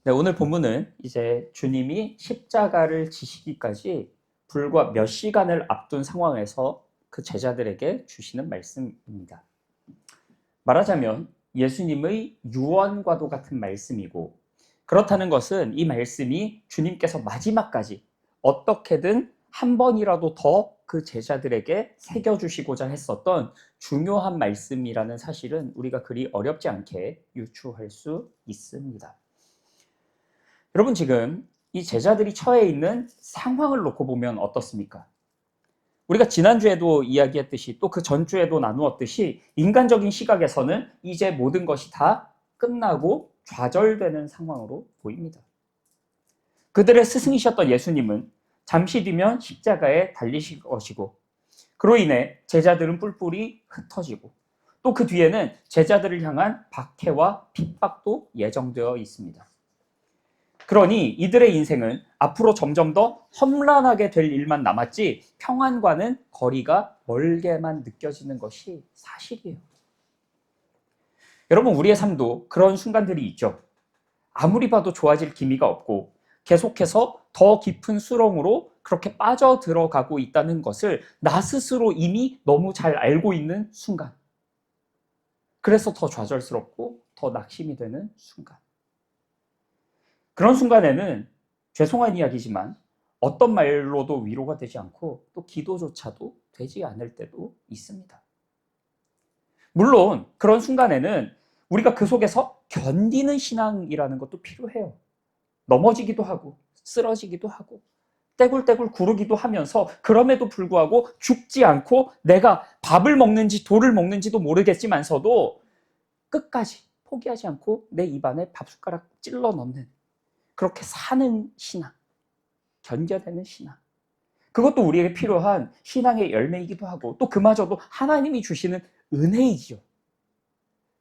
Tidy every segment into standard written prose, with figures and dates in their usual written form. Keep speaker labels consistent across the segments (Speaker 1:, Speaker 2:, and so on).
Speaker 1: 네, 오늘 본문은 이제 주님이 십자가를 지시기까지 불과 몇 시간을 앞둔 상황에서 그 제자들에게 주시는 말씀입니다. 말하자면 예수님의 유언과도 같은 말씀이고, 그렇다는 것은 이 말씀이 주님께서 마지막까지 어떻게든 한 번이라도 더 그 제자들에게 새겨주시고자 했었던 중요한 말씀이라는 사실은 우리가 그리 어렵지 않게 유추할 수 있습니다. 여러분, 지금 이 제자들이 처해 있는 상황을 놓고 보면 어떻습니까? 우리가 지난주에도 이야기했듯이 또 그 전주에도 나누었듯이 인간적인 시각에서는 이제 모든 것이 다 끝나고 좌절되는 상황으로 보입니다. 그들의 스승이셨던 예수님은 잠시 뒤면 십자가에 달리실 것이고, 그로 인해 제자들은 뿔뿔이 흩어지고, 또 그 뒤에는 제자들을 향한 박해와 핍박도 예정되어 있습니다. 그러니 이들의 인생은 앞으로 점점 더 험난하게 될 일만 남았지 평안과는 거리가 멀게만 느껴지는 것이 사실이에요. 여러분, 우리의 삶도 그런 순간들이 있죠. 아무리 봐도 좋아질 기미가 없고 계속해서 더 깊은 수렁으로 그렇게 빠져들어가고 있다는 것을 나 스스로 이미 너무 잘 알고 있는 순간. 그래서 더 좌절스럽고 더 낙심이 되는 순간. 그런 순간에는 죄송한 이야기지만 어떤 말로도 위로가 되지 않고 또 기도조차도 되지 않을 때도 있습니다. 물론 그런 순간에는 우리가 그 속에서 견디는 신앙이라는 것도 필요해요. 넘어지기도 하고 쓰러지기도 하고 떼굴떼굴 구르기도 하면서 그럼에도 불구하고 죽지 않고 내가 밥을 먹는지 돌을 먹는지도 모르겠지만서도 끝까지 포기하지 않고 내 입안에 밥숟가락 찔러 넣는, 그렇게 사는 신앙, 견뎌내는 신앙, 그것도 우리에게 필요한 신앙의 열매이기도 하고 또 그마저도 하나님이 주시는 은혜이지요.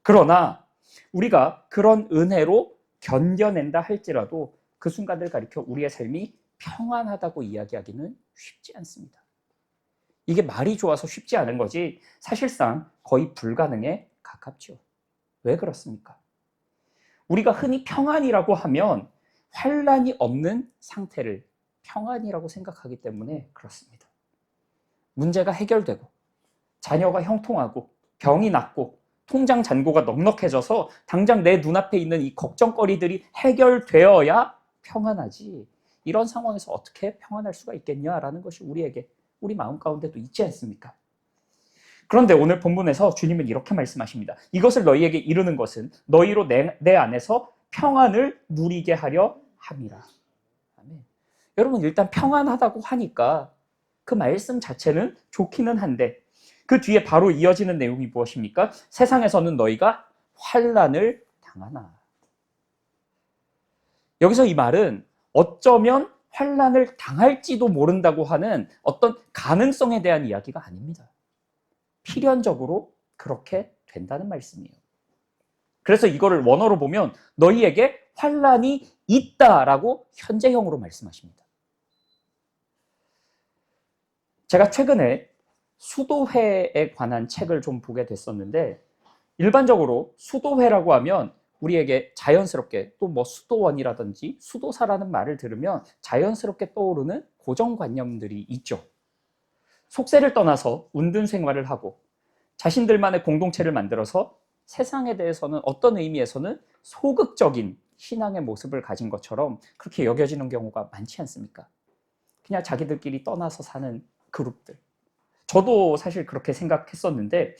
Speaker 1: 그러나 우리가 그런 은혜로 견뎌낸다 할지라도 그 순간을 가리켜 우리의 삶이 평안하다고 이야기하기는 쉽지 않습니다. 이게 말이 좋아서 쉽지 않은 거지 사실상 거의 불가능에 가깝죠. 왜 그렇습니까? 우리가 흔히 평안이라고 하면 환란이 없는 상태를 평안이라고 생각하기 때문에 그렇습니다. 문제가 해결되고 자녀가 형통하고 병이 낫고 통장 잔고가 넉넉해져서 당장 내 눈앞에 있는 이 걱정거리들이 해결되어야 평안하지, 이런 상황에서 어떻게 평안할 수가 있겠냐라는 것이 우리 마음 가운데도 있지 않습니까? 그런데 오늘 본문에서 주님은 이렇게 말씀하십니다. 이것을 너희에게 이르는 것은 너희로 내 안에서 평안을 누리게 하려 함이라. 아멘. 여러분, 일단 평안하다고 하니까 그 말씀 자체는 좋기는 한데 그 뒤에 바로 이어지는 내용이 무엇입니까? 세상에서는 너희가 환난을 당하나. 여기서 이 말은 어쩌면 환난을 당할지도 모른다고 하는 어떤 가능성에 대한 이야기가 아닙니다. 필연적으로 그렇게 된다는 말씀이에요. 그래서 이거를 원어로 보면 너희에게 환난이 있다라고 현재형으로 말씀하십니다. 제가 최근에 수도회에 관한 책을 좀 보게 됐었는데, 일반적으로 수도회라고 하면 우리에게 자연스럽게 또 뭐 수도원이라든지 수도사라는 말을 들으면 자연스럽게 떠오르는 고정관념들이 있죠. 속세를 떠나서 운둔 생활을 하고 자신들만의 공동체를 만들어서 세상에 대해서는 어떤 의미에서는 소극적인 신앙의 모습을 가진 것처럼 그렇게 여겨지는 경우가 많지 않습니까? 그냥 자기들끼리 떠나서 사는 그룹들. 저도 사실 그렇게 생각했었는데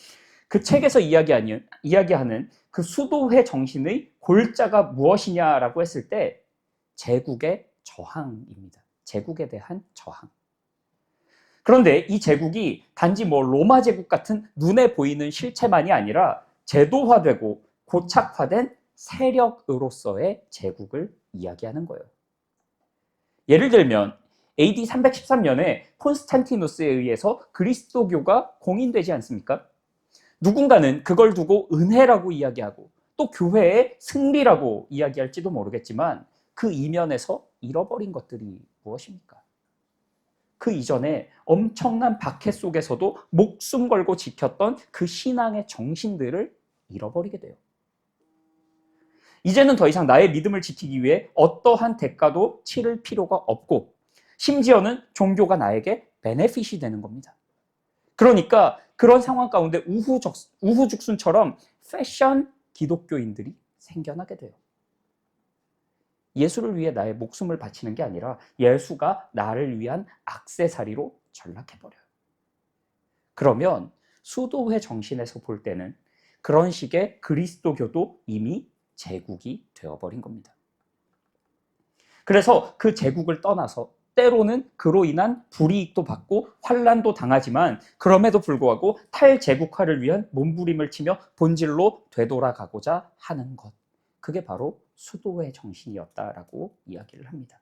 Speaker 1: 그 책에서 이야기하는 그 수도회 정신의 골자가 무엇이냐라고 했을 때 제국의 저항입니다. 제국에 대한 저항. 그런데 이 제국이 단지 뭐 로마 제국 같은 눈에 보이는 실체만이 아니라 제도화되고 고착화된 세력으로서의 제국을 이야기하는 거예요. 예를 들면 AD 313년에 콘스탄티누스에 의해서 그리스도교가 공인되지 않습니까? 누군가는 그걸 두고 은혜라고 이야기하고 또 교회의 승리라고 이야기할지도 모르겠지만 그 이면에서 잃어버린 것들이 무엇입니까? 그 이전에 엄청난 박해 속에서도 목숨 걸고 지켰던 그 신앙의 정신들을 잃어버리게 돼요. 이제는 더 이상 나의 믿음을 지키기 위해 어떠한 대가도 치를 필요가 없고 심지어는 종교가 나에게 베네핏이 되는 겁니다. 그러니까 그런 상황 가운데 우후죽순처럼 패션 기독교인들이 생겨나게 돼요. 예수를 위해 나의 목숨을 바치는 게 아니라 예수가 나를 위한 액세서리로 전락해버려요. 그러면 수도회 정신에서 볼 때는 그런 식의 그리스도교도 이미 제국이 되어버린 겁니다. 그래서 그 제국을 떠나서 때로는 그로 인한 불이익도 받고 환난도 당하지만 그럼에도 불구하고 탈제국화를 위한 몸부림을 치며 본질로 되돌아가고자 하는 것. 그게 바로 수도회 정신이었다라고 이야기를 합니다.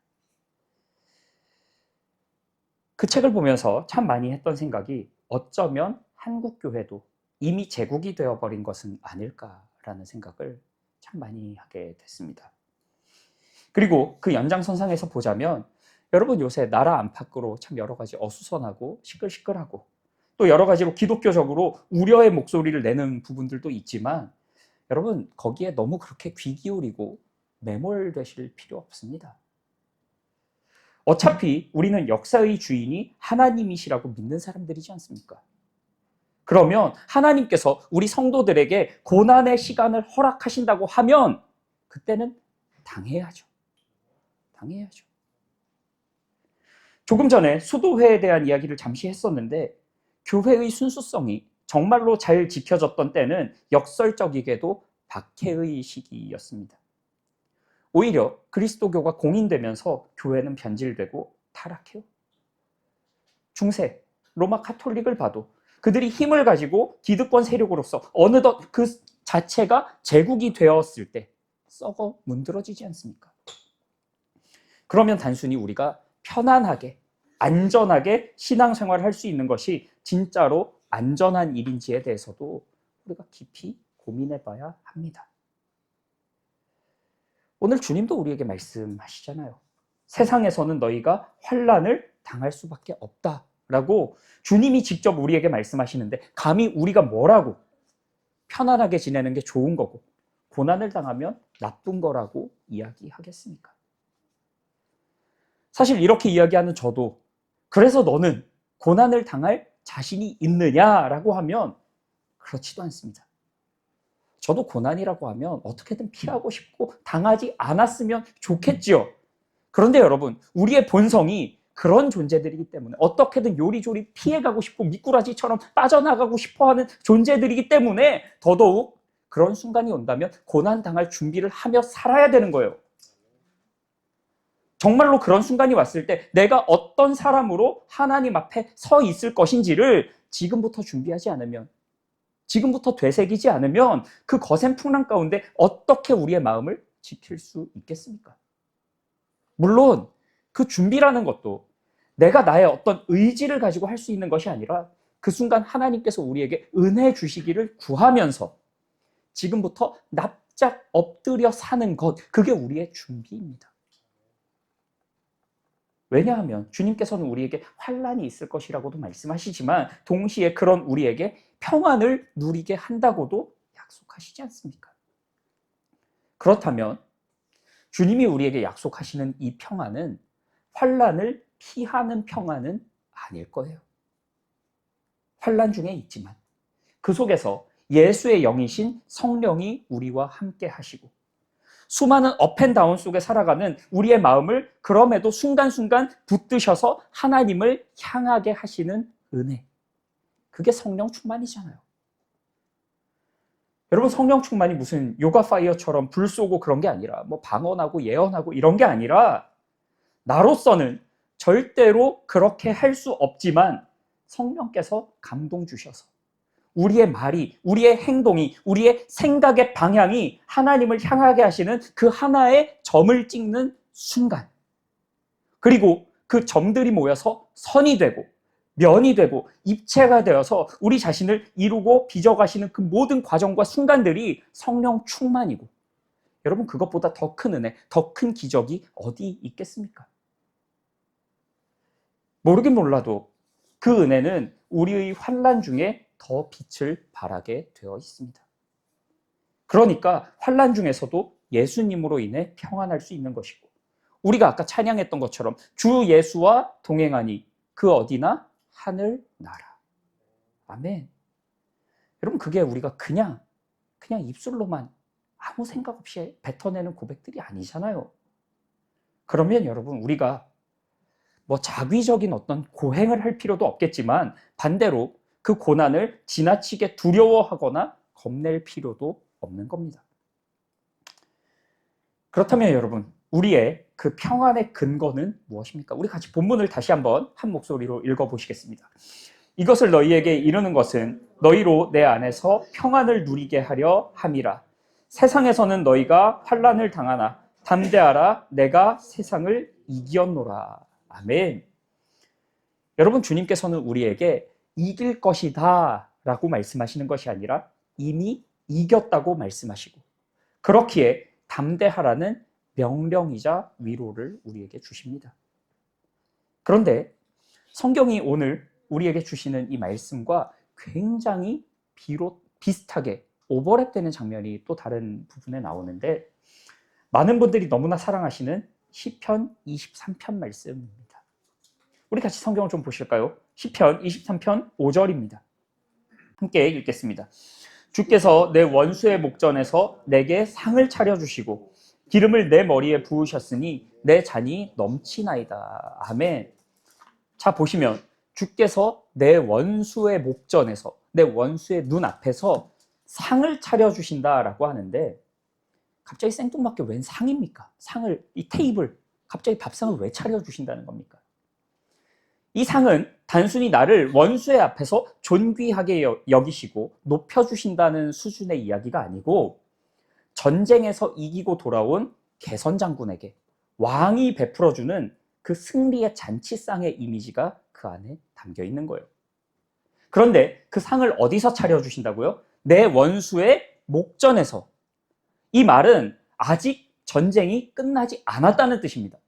Speaker 1: 그 책을 보면서 참 많이 했던 생각이 어쩌면 한국교회도 이미 제국이 되어버린 것은 아닐까라는 생각을 참 많이 하게 됐습니다. 그리고 그 연장선상에서 보자면 여러분 요새 나라 안팎으로 참 여러 가지 어수선하고 시끌시끌하고 또 여러 가지로 기독교적으로 우려의 목소리를 내는 부분들도 있지만 여러분 거기에 너무 그렇게 귀 기울이고 매몰되실 필요 없습니다. 어차피 우리는 역사의 주인이 하나님이시라고 믿는 사람들이지 않습니까? 그러면 하나님께서 우리 성도들에게 고난의 시간을 허락하신다고 하면 그때는 당해야죠. 당해야죠. 조금 전에 수도회에 대한 이야기를 잠시 했었는데 교회의 순수성이 정말로 잘 지켜졌던 때는 역설적이게도 박해의 시기였습니다. 오히려 그리스도교가 공인되면서 교회는 변질되고 타락해요. 중세 로마 카톨릭을 봐도 그들이 힘을 가지고 기득권 세력으로서 어느덧 그 자체가 제국이 되었을 때 썩어 문드러지지 않습니까? 그러면 단순히 우리가 편안하게 안전하게 신앙생활을 할 수 있는 것이 진짜로 안전한 일인지에 대해서도 우리가 깊이 고민해 봐야 합니다. 오늘 주님도 우리에게 말씀하시잖아요. 세상에서는 너희가 환난을 당할 수밖에 없다라고 주님이 직접 우리에게 말씀하시는데 감히 우리가 뭐라고 편안하게 지내는 게 좋은 거고 고난을 당하면 나쁜 거라고 이야기하겠습니까? 사실 이렇게 이야기하는 저도 그래서 너는 고난을 당할 자신이 있느냐라고 하면 그렇지도 않습니다. 저도 고난이라고 하면 어떻게든 피하고 싶고 당하지 않았으면 좋겠지요. 그런데 여러분, 우리의 본성이 그런 존재들이기 때문에 어떻게든 요리조리 피해가고 싶고 미꾸라지처럼 빠져나가고 싶어하는 존재들이기 때문에 더더욱 그런 순간이 온다면 고난당할 준비를 하며 살아야 되는 거예요. 정말로 그런 순간이 왔을 때 내가 어떤 사람으로 하나님 앞에 서 있을 것인지를 지금부터 준비하지 않으면, 지금부터 되새기지 않으면 그 거센 풍랑 가운데 어떻게 우리의 마음을 지킬 수 있겠습니까? 물론 그 준비라는 것도 내가 나의 어떤 의지를 가지고 할 수 있는 것이 아니라 그 순간 하나님께서 우리에게 은혜 주시기를 구하면서 지금부터 납작 엎드려 사는 것, 그게 우리의 준비입니다. 왜냐하면 주님께서는 우리에게 환난이 있을 것이라고도 말씀하시지만 동시에 그런 우리에게 평안을 누리게 한다고도 약속하시지 않습니까? 그렇다면 주님이 우리에게 약속하시는 이 평안은 환난을 피하는 평안은 아닐 거예요. 환난 중에 있지만 그 속에서 예수의 영이신 성령이 우리와 함께 하시고 수많은 업앤다운 속에 살아가는 우리의 마음을 그럼에도 순간순간 붙드셔서 하나님을 향하게 하시는 은혜. 그게 성령 충만이잖아요. 여러분, 성령 충만이 무슨 요가 파이어처럼 불 쏘고 그런 게 아니라 뭐 방언하고 예언하고 이런 게 아니라 나로서는 절대로 그렇게 할 수 없지만 성령께서 감동 주셔서 우리의 말이, 우리의 행동이, 우리의 생각의 방향이 하나님을 향하게 하시는 그 하나의 점을 찍는 순간, 그리고 그 점들이 모여서 선이 되고 면이 되고 입체가 되어서 우리 자신을 이루고 빚어가시는 그 모든 과정과 순간들이 성령 충만이고, 여러분 그것보다 더 큰 은혜, 더 큰 기적이 어디 있겠습니까? 모르긴 몰라도 그 은혜는 우리의 환난 중에 더 빛을 발하게 되어 있습니다. 그러니까 환난 중에서도 예수님으로 인해 평안할 수 있는 것이고, 우리가 아까 찬양했던 것처럼 주 예수와 동행하니 그 어디나 하늘 나라. 아멘. 여러분, 그게 우리가 그냥 입술로만 아무 생각 없이 뱉어내는 고백들이 아니잖아요. 그러면 여러분, 우리가 뭐 자기적인 어떤 고행을 할 필요도 없겠지만 반대로 그 고난을 지나치게 두려워하거나 겁낼 필요도 없는 겁니다. 그렇다면 여러분, 우리의 그 평안의 근거는 무엇입니까? 우리 같이 본문을 다시 한번 한 목소리로 읽어보시겠습니다. 이것을 너희에게 이르는 것은 너희로 내 안에서 평안을 누리게 하려 함이라. 세상에서는 너희가 환난을 당하나 담대하라, 내가 세상을 이겼노라. 아멘. 여러분, 주님께서는 우리에게 이길 것이다 라고 말씀하시는 것이 아니라 이미 이겼다고 말씀하시고, 그렇기에 담대하라는 명령이자 위로를 우리에게 주십니다. 그런데 성경이 오늘 우리에게 주시는 이 말씀과 굉장히 비슷하게 오버랩되는 장면이 또 다른 부분에 나오는데, 많은 분들이 너무나 사랑하시는 시편 23편 말씀입니다. 우리 같이 성경을 좀 보실까요? 시편 23편 5절입니다. 함께 읽겠습니다. 주께서 내 원수의 목전에서 내게 상을 차려주시고 기름을 내 머리에 부으셨으니 내 잔이 넘치나이다. 아멘. 자, 보시면 주께서 내 원수의 목전에서, 내 원수의 눈앞에서 상을 차려주신다라고 하는데, 갑자기 생뚱맞게 웬 상입니까? 상을, 이 테이블, 갑자기 밥상을 왜 차려주신다는 겁니까? 이 상은 단순히 나를 원수의 앞에서 존귀하게 여기시고 높여주신다는 수준의 이야기가 아니고, 전쟁에서 이기고 돌아온 개선장군에게 왕이 베풀어주는 그 승리의 잔치상의 이미지가 그 안에 담겨 있는 거예요. 그런데 그 상을 어디서 차려주신다고요? 내 원수의 목전에서. 이 말은 아직 전쟁이 끝나지 않았다는 뜻입니다.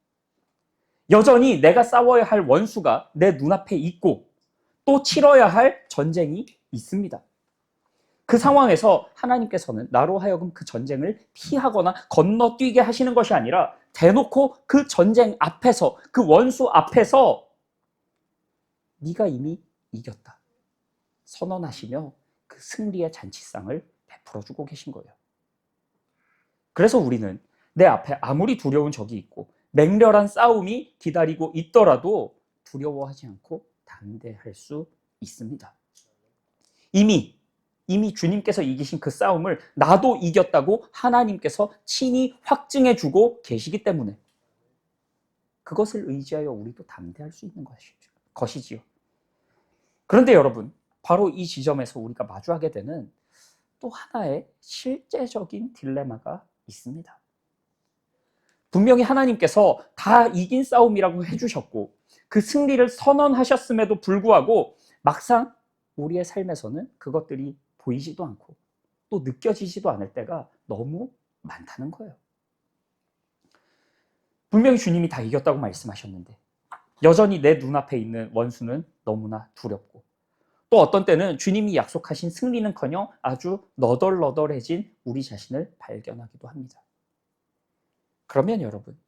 Speaker 1: 여전히 내가 싸워야 할 원수가 내 눈앞에 있고 또 치러야 할 전쟁이 있습니다. 그 상황에서 하나님께서는 나로 하여금 그 전쟁을 피하거나 건너뛰게 하시는 것이 아니라 대놓고 그 전쟁 앞에서, 그 원수 앞에서 네가 이미 이겼다 선언하시며 그 승리의 잔치상을 베풀어주고 계신 거예요. 그래서 우리는 내 앞에 아무리 두려운 적이 있고 맹렬한 싸움이 기다리고 있더라도 두려워하지 않고 담대할 수 있습니다. 이미 주님께서 이기신 그 싸움을 나도 이겼다고 하나님께서 친히 확증해주고 계시기 때문에 그것을 의지하여 우리도 담대할 수 있는 것이지요. 그런데 여러분, 바로 이 지점에서 우리가 마주하게 되는 또 하나의 실제적인 딜레마가 있습니다. 분명히 하나님께서 다 이긴 싸움이라고 해주셨고 그 승리를 선언하셨음에도 불구하고 막상 우리의 삶에서는 그것들이 보이지도 않고 또 느껴지지도 않을 때가 너무 많다는 거예요. 분명히 주님이 다 이겼다고 말씀하셨는데 여전히 내 눈앞에 있는 원수는 너무나 두렵고, 또 어떤 때는 주님이 약속하신 승리는커녕 아주 너덜너덜해진 우리 자신을 발견하기도 합니다. 그러면 여러분,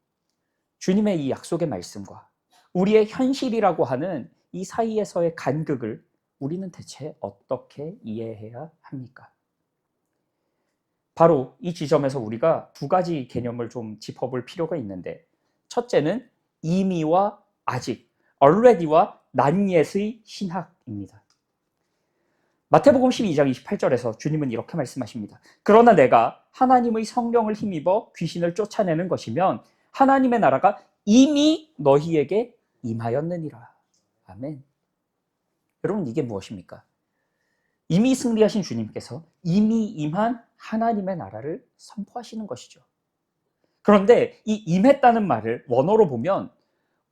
Speaker 1: 주님의 이 약속의 말씀과 우리의 현실이라고 하는 이 사이에서의 간극을 우리는 대체 어떻게 이해해야 합니까? 바로 이 지점에서 우리가 두 가지 개념을 좀 짚어볼 필요가 있는데, 첫째는 이미와 아직, already와 not yet의 신학입니다. 마태복음 12장 28절에서 주님은 이렇게 말씀하십니다. 그러나 내가 하나님의 성령을 힘입어 귀신을 쫓아내는 것이면 하나님의 나라가 이미 너희에게 임하였느니라. 아멘. 여러분, 이게 무엇입니까? 이미 승리하신 주님께서 이미 임한 하나님의 나라를 선포하시는 것이죠. 그런데 이 임했다는 말을 원어로 보면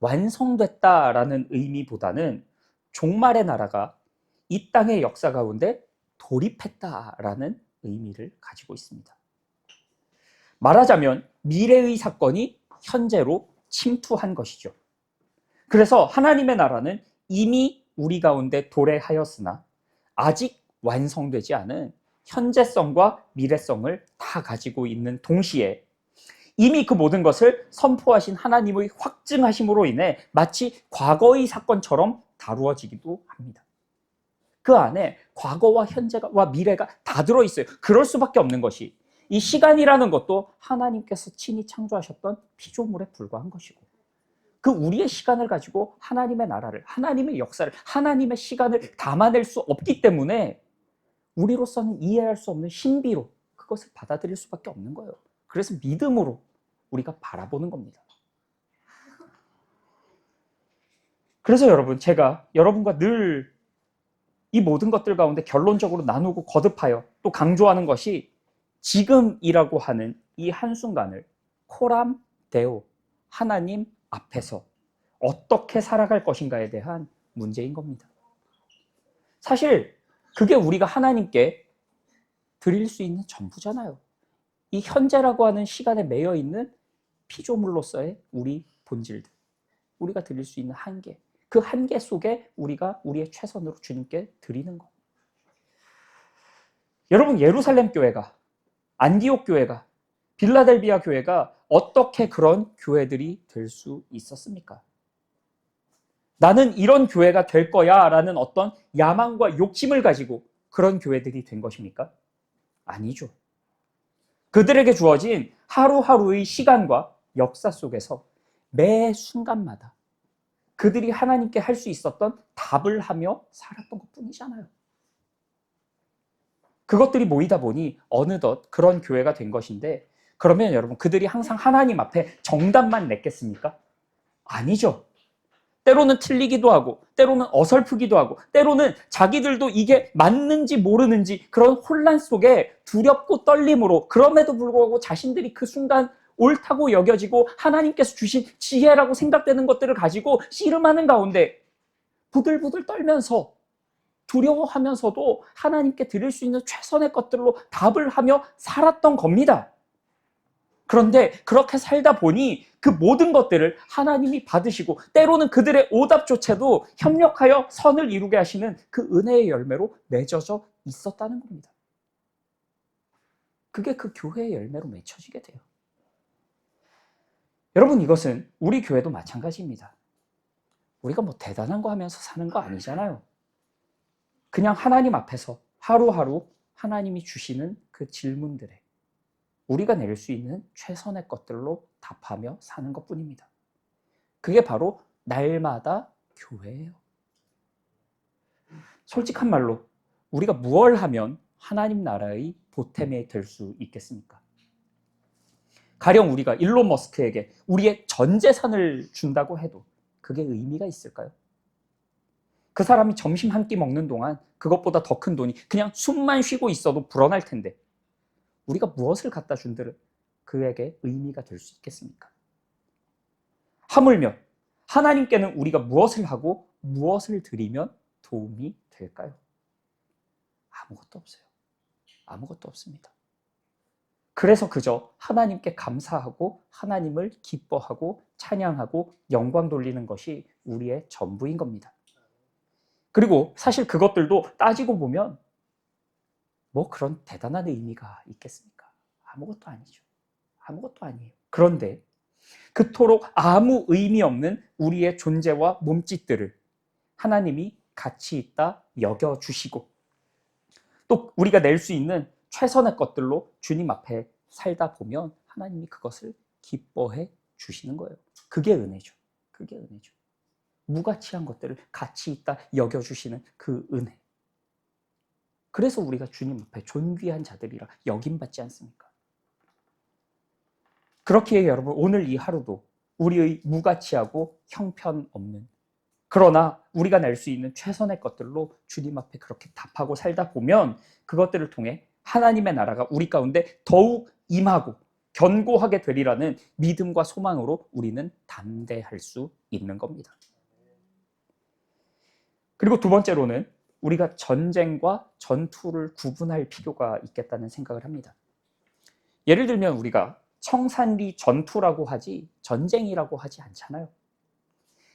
Speaker 1: 완성됐다라는 의미보다는 종말의 나라가 이 땅의 역사 가운데 돌입했다라는 의미를 가지고 있습니다. 말하자면 미래의 사건이 현재로 침투한 것이죠. 그래서 하나님의 나라는 이미 우리 가운데 도래하였으나 아직 완성되지 않은 현재성과 미래성을 다 가지고 있는 동시에 이미 그 모든 것을 선포하신 하나님의 확증하심으로 인해 마치 과거의 사건처럼 다루어지기도 합니다. 그 안에 과거와 현재와 미래가 다 들어있어요. 그럴 수밖에 없는 것이 이 시간이라는 것도 하나님께서 친히 창조하셨던 피조물에 불과한 것이고, 그 우리의 시간을 가지고 하나님의 나라를, 하나님의 역사를, 하나님의 시간을 담아낼 수 없기 때문에 우리로서는 이해할 수 없는 신비로 그것을 받아들일 수밖에 없는 거예요. 그래서 믿음으로 우리가 바라보는 겁니다. 그래서 여러분, 제가 여러분과 늘 이 모든 것들 가운데 결론적으로 나누고 거듭하여 또 강조하는 것이 지금이라고 하는 이 한순간을 코람 데오, 하나님 앞에서 어떻게 살아갈 것인가에 대한 문제인 겁니다. 사실 그게 우리가 하나님께 드릴 수 있는 전부잖아요. 이 현재라고 하는 시간에 매여 있는 피조물로서의 우리 본질들, 우리가 드릴 수 있는 한계, 그 한계 속에 우리가 우리의 최선으로 주님께 드리는 것. 여러분, 예루살렘 교회가, 안디옥 교회가, 빌라델비아 교회가 어떻게 그런 교회들이 될 수 있었습니까? 나는 이런 교회가 될 거야 라는 어떤 야망과 욕심을 가지고 그런 교회들이 된 것입니까? 아니죠. 그들에게 주어진 하루하루의 시간과 역사 속에서 매 순간마다 그들이 하나님께 할 수 있었던 답을 하며 살았던 것뿐이잖아요. 그것들이 모이다 보니 어느덧 그런 교회가 된 것인데, 그러면 여러분, 그들이 항상 하나님 앞에 정답만 냈겠습니까? 아니죠. 때로는 틀리기도 하고, 때로는 어설프기도 하고, 때로는 자기들도 이게 맞는지 모르는지 그런 혼란 속에 두렵고 떨림으로, 그럼에도 불구하고 자신들이 그 순간 옳다고 여겨지고 하나님께서 주신 지혜라고 생각되는 것들을 가지고 씨름하는 가운데 부들부들 떨면서 두려워하면서도 하나님께 드릴 수 있는 최선의 것들로 답을 하며 살았던 겁니다. 그런데 그렇게 살다 보니 그 모든 것들을 하나님이 받으시고, 때로는 그들의 오답조차도 협력하여 선을 이루게 하시는 그 은혜의 열매로 맺어져 있었다는 겁니다. 그게 그 교회의 열매로 맺혀지게 돼요. 여러분, 이것은 우리 교회도 마찬가지입니다. 우리가 뭐 대단한 거 하면서 사는 거 아니잖아요. 그냥 하나님 앞에서 하루하루 하나님이 주시는 그 질문들에 우리가 낼 수 있는 최선의 것들로 답하며 사는 것뿐입니다. 그게 바로 날마다 교회예요. 솔직한 말로 우리가 무엇을 하면 하나님 나라의 보탬이 될 수 있겠습니까? 가령 우리가 일론 머스크에게 우리의 전 재산을 준다고 해도 그게 의미가 있을까요? 그 사람이 점심 한 끼 먹는 동안 그것보다 더 큰 돈이 그냥 숨만 쉬고 있어도 불어날 텐데, 우리가 무엇을 갖다 준들 그에게 의미가 될 수 있겠습니까? 하물며 하나님께는 우리가 무엇을 하고 무엇을 드리면 도움이 될까요? 아무것도 없어요. 아무것도 없습니다. 그래서 그저 하나님께 감사하고 하나님을 기뻐하고 찬양하고 영광 돌리는 것이 우리의 전부인 겁니다. 그리고 사실 그것들도 따지고 보면 뭐 그런 대단한 의미가 있겠습니까? 아무것도 아니죠. 아무것도 아니에요. 그런데 그토록 아무 의미 없는 우리의 존재와 몸짓들을 하나님이 가치 있다 여겨주시고, 또 우리가 낼 수 있는 최선의 것들로 주님 앞에 살다 보면 하나님이 그것을 기뻐해 주시는 거예요. 그게 은혜죠. 그게 은혜죠. 무가치한 것들을 가치 있다 여겨주시는 그 은혜. 그래서 우리가 주님 앞에 존귀한 자들이라 여김받지 않습니까? 그렇기에 여러분, 오늘 이 하루도 우리의 무가치하고 형편없는, 그러나 우리가 낼 수 있는 최선의 것들로 주님 앞에 그렇게 답하고 살다 보면 그것들을 통해 하나님의 나라가 우리 가운데 더욱 임하고 견고하게 되리라는 믿음과 소망으로 우리는 담대할 수 있는 겁니다. 그리고 두 번째로는 우리가 전쟁과 전투를 구분할 필요가 있겠다는 생각을 합니다. 예를 들면 우리가 청산리 전투라고 하지 전쟁이라고 하지 않잖아요.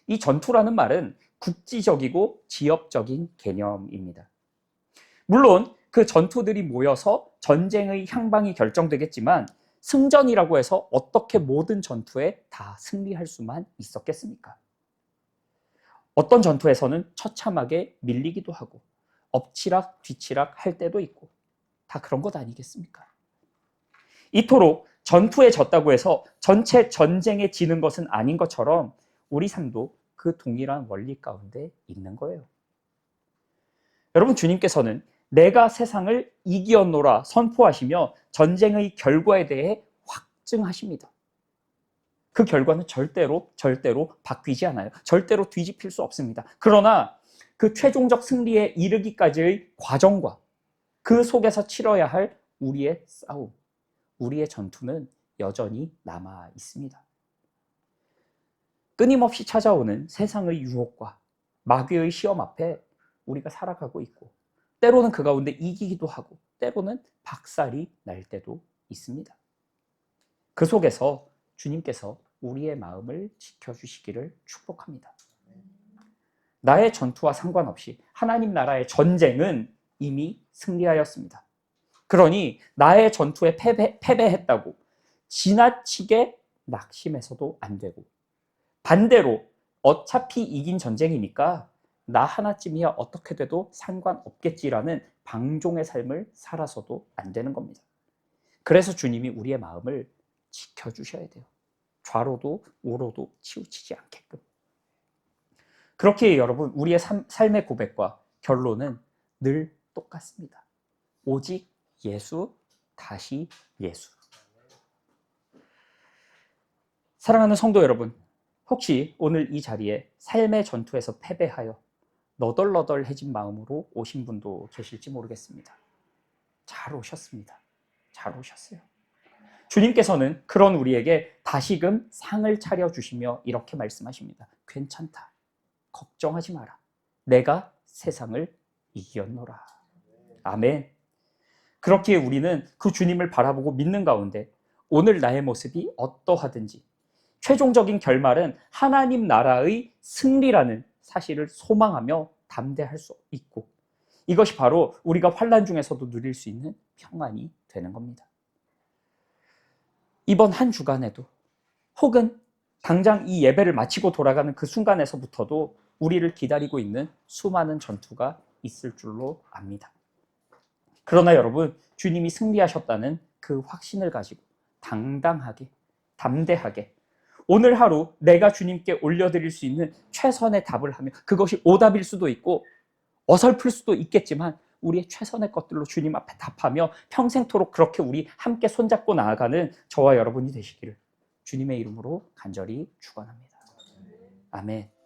Speaker 1: 이 전투라는 말은 국지적이고 지역적인 개념입니다. 물론 그 전투들이 모여서 전쟁의 향방이 결정되겠지만 승전이라고 해서 어떻게 모든 전투에 다 승리할 수만 있었겠습니까? 어떤 전투에서는 처참하게 밀리기도 하고 엎치락 뒤치락 할 때도 있고 다 그런 것 아니겠습니까? 이토록 전투에 졌다고 해서 전체 전쟁에 지는 것은 아닌 것처럼 우리 삶도 그 동일한 원리 가운데 있는 거예요. 여러분, 주님께서는 내가 세상을 이기었노라 선포하시며 전쟁의 결과에 대해 확증하십니다. 그 결과는 절대로 바뀌지 않아요. 절대로 뒤집힐 수 없습니다. 그러나 그 최종적 승리에 이르기까지의 과정과 그 속에서 치러야 할 우리의 싸움, 우리의 전투는 여전히 남아 있습니다. 끊임없이 찾아오는 세상의 유혹과 마귀의 시험 앞에 우리가 살아가고 있고, 때로는 그 가운데 이기기도 하고 때로는 박살이 날 때도 있습니다. 그 속에서 주님께서 우리의 마음을 지켜주시기를 축복합니다. 나의 전투와 상관없이 하나님 나라의 전쟁은 이미 승리하였습니다. 그러니 나의 전투에 패배했다고 지나치게 낙심해서도 안 되고, 반대로 어차피 이긴 전쟁이니까 나 하나쯤이야 어떻게 돼도 상관없겠지라는 방종의 삶을 살아서도 안 되는 겁니다. 그래서 주님이 우리의 마음을 지켜주셔야 돼요. 좌로도 우로도 치우치지 않게끔. 그렇게 여러분, 우리의 삶의 고백과 결론은 늘 똑같습니다. 오직 예수, 다시 예수. 사랑하는 성도 여러분, 혹시 오늘 이 자리에 삶의 전투에서 패배하여 너덜너덜해진 마음으로 오신 분도 계실지 모르겠습니다. 잘 오셨습니다. 잘 오셨어요. 주님께서는 그런 우리에게 다시금 상을 차려주시며 이렇게 말씀하십니다. 괜찮다. 걱정하지 마라. 내가 세상을 이겼노라. 아멘. 그렇기에 우리는 그 주님을 바라보고 믿는 가운데 오늘 나의 모습이 어떠하든지 최종적인 결말은 하나님 나라의 승리라는 사실을 소망하며 담대할 수 있고, 이것이 바로 우리가 환난 중에서도 누릴 수 있는 평안이 되는 겁니다. 이번 한 주간에도 혹은 당장 이 예배를 마치고 돌아가는 그 순간에서부터도 우리를 기다리고 있는 수많은 전투가 있을 줄로 압니다. 그러나 여러분, 주님이 승리하셨다는 그 확신을 가지고 당당하게, 담대하게 오늘 하루 내가 주님께 올려드릴 수 있는 최선의 답을 하며, 그것이 오답일 수도 있고 어설플 수도 있겠지만 우리의 최선의 것들로 주님 앞에 답하며 평생토록 그렇게 우리 함께 손잡고 나아가는 저와 여러분이 되시기를 주님의 이름으로 간절히 축원합니다. 아멘.